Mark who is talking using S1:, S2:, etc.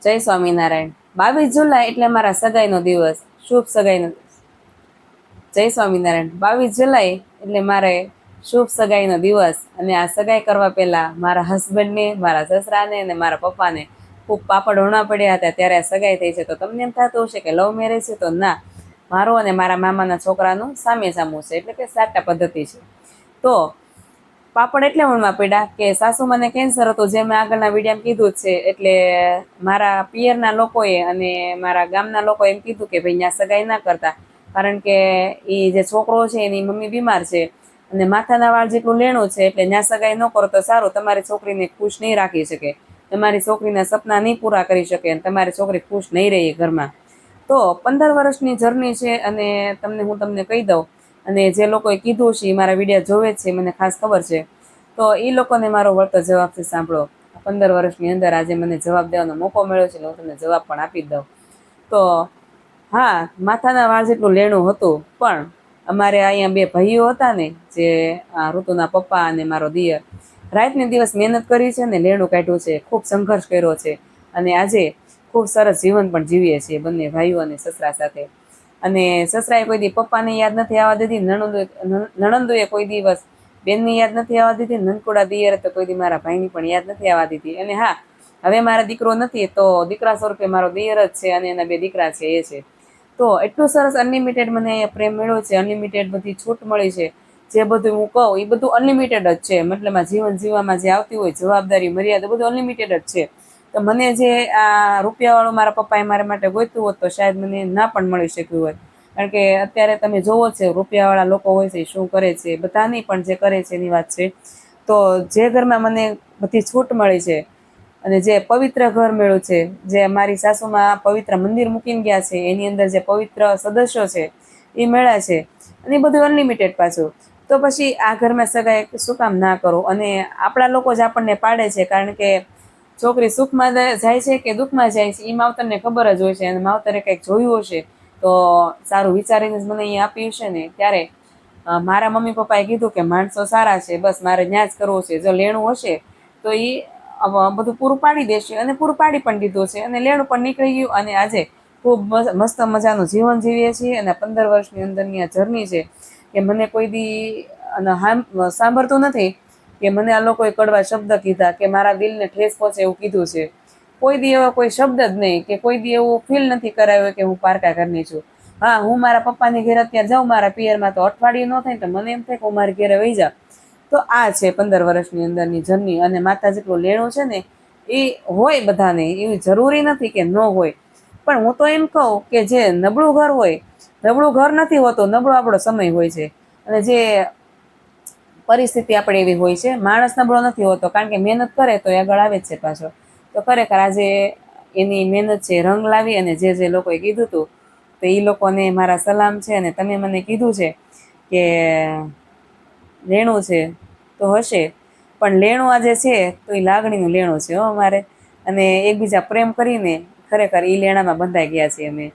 S1: જય સ્વામિનારાયણ। 22 જુલાઈ એટલે મારા સગાઈનો દિવસ, શુભ સગાઈનો દિવસ। જય સ્વામિનારાયણ। 22 જુલાઈ એટલે મારે શુભ સગાઈનો દિવસ। અને આ સગાઈ કરવા પહેલા મારા હસબન્ડને, મારા સસરાને અને મારા પપ્પાને ખૂબ પાપડ હોણા પડ્યા હતા, ત્યારે આ સગાઈ થઈ છે। તો તમને એમ થતું હશે કે લવ મેરેજ છે, તો ના, મારો અને મારા મામાના છોકરાનું સામે સામું છે, એટલે કે સાટા પદ્ધતિ છે। તો પાપડ એટલે વણવા પડ્યા કે સાસુ મને કેન્સર હતું, જે મેં આગળના વિડીયોમાં કીધું જ છે। એટલે મારા પિયરના લોકોએ અને મારા ગામના લોકોએ એમ કીધું કે ભાઈ ત્યાં સગાઈ ના કરતા, કારણ કે એ જે છોકરો છે એની મમ્મી બીમાર છે અને માથાના વાળ જેટલું લેણું છે, એટલે ત્યાં સગાઈ ન કરો તો સારું, તમારી છોકરીને ખુશ નહીં રાખી શકે, તમારી છોકરીના સપના નહીં પૂરા કરી શકે અને તમારી છોકરી ખુશ નહીં રહી ઘરમાં। તો 15 વર્ષની જર્ની છે અને હું તમને કહી દઉં, અને જે લોકોએ કીધું છે એ મારા વિડીયો જોવે જ છે, મને ખાસ ખબર છે। તો એ લોકોને મારો વળતો જવાબ છે, સાંભળો। 15 વર્ષની અંદર આજે મને જવાબ દેવાનો મોકો મળ્યો છે, હું તમને જવાબ પણ આપી દઉં। તો હા, માથાના વાળ જેટલું લેણું હતું, પણ અમારે અહીંયા બે ભાઈઓ હતા ને, જે ઋતુના પપ્પા અને મારો દિયર, રાત ને દિવસ મહેનત કરી છે ને લેણું કાઢ્યું છે, ખૂબ સંઘર્ષ કર્યો છે, અને આજે ખૂબ સરસ જીવન પણ જીવીએ છીએ બંને ભાઈઓ અને સસરા સાથે। અને સસરાએ કોઈ દી પપ્પાને યાદ નથી આવવા દીધી, નણંદોએ કોઈ દિવસ બેનની યાદ નથી આવવા દીધી, નનકુડા દિયરે તો કોઈ દી મારા ભાઈની પણ યાદ નથી આવવા દીધી। અને હા, હવે મારા દીકરો નથી, તો દીકરા સ્વરૂપે મારો દિયર જ છે અને એના બે દીકરા છે, એ છે। તો એટલું સરસ અનલિમિટેડ મને પ્રેમ મળ્યો છે, અનલિમિટેડ બધી છૂટ મળી છે। જે બધું હું કહું એ બધું અનલિમિટેડ જ છે, મતલબ જીવન જીવવામાં જે આવતી હોય જવાબદારી, મર્યાદા, બધું અનલિમિટેડ જ છે। તો મને જે આ રૂપિયાવાળું મારા પપ્પાએ મારા માટે ગોતું હોત તો શાયદ મને ના પણ મળી શક્યું હોત, કારણ કે અત્યારે તમે જોવો છે રૂપિયાવાળા લોકો હોય છે શું કરે છે, બધા નહીં પણ જે કરે છે એની વાત છે। તો જે ઘરમાં મને બધી છૂટ મળી છે અને જે પવિત્ર ઘર મળ્યું છે, જે મારી સાસુમાં પવિત્ર મંદિર મૂકીને ગયા છે, એની અંદર જે પવિત્ર સદસ્યો છે એ મળ્યા છે, અને એ બધું અનલિમિટેડ પાછું। તો પછી આ ઘરમાં સગાઈ શું કામ ના કરું? અને આપણા લોકો જ આપણને પાડે છે, કારણ કે છોકરી સુખમાં જાય છે કે દુઃખમાં જાય છે એ માવતરને ખબર જ હોય છે, અને માવતરે કંઈક જોયું હશે તો સારું વિચારીને જ મને અહીંયા આપ્યું છે ને। ત્યારે મારા મમ્મી પપ્પાએ કીધું કે માણસો સારા છે, બસ મારે ન્યા જ કરવું છે, જો લેણું હશે તો એ બધું પૂરું પાડી દેશે, અને પૂરું પાડી પણ દીધું છે, અને લેણું પણ નીકળી ગયું, અને આજે ખૂબ મસ્ત મજાનું જીવન જીવીએ છીએ। અને 15 વર્ષની અંદરની આ જર્ની છે કે મને કોઈ દી સાંભળતું નથી કે મને આ લોકોએ કડવા શબ્દ કીધા કે મારા દિલને ઠેસ પહોંચે એવું કીધું છે, કોઈ દી એવો કોઈ શબ્દ જ નહીં, કે કોઈ દી એવું ફીલ નથી કરાવ્યું કે હું પારકા ઘરની છું। હા, હું મારા પપ્પાની ઘરે અત્યારે જાઉં મારા પિયરમાં, તો અઠવાડિયું ન થાય તો મને એમ થાય કે હું મારી ઘરે વહી જાઉં। તો આ છે 15 વર્ષની અંદરની જર્ની। અને માતા જેટલું લેણું છે ને એ હોય બધાને, એવી જરૂરી નથી કે ન હોય, પણ હું તો એમ કહું કે જે નબળું ઘર હોય, નબળું ઘર નથી હોતું, નબળો આપણો સમય હોય છે, અને જે પરિસ્થિતિ આપણે એવી હોય છે, માણસ નબળો નથી હોતો, કારણ કે મહેનત કરે તો એ આગળ આવે જ છે પાછો। તો ખરેખર આજે એની મહેનત છે રંગ લાવી, અને જે લોકોએ કીધું હતું તો એ લોકોને મારા સલામ છે। અને તમે મને કીધું છે કે લેણું છે તો હશે, પણ લેણું આજે છે તો એ લાગણીનું લેણું છે હો અમારે, અને એકબીજા પ્રેમ કરીને ખરેખર એ લેણામાં બંધાઈ ગયા છીએ અમે।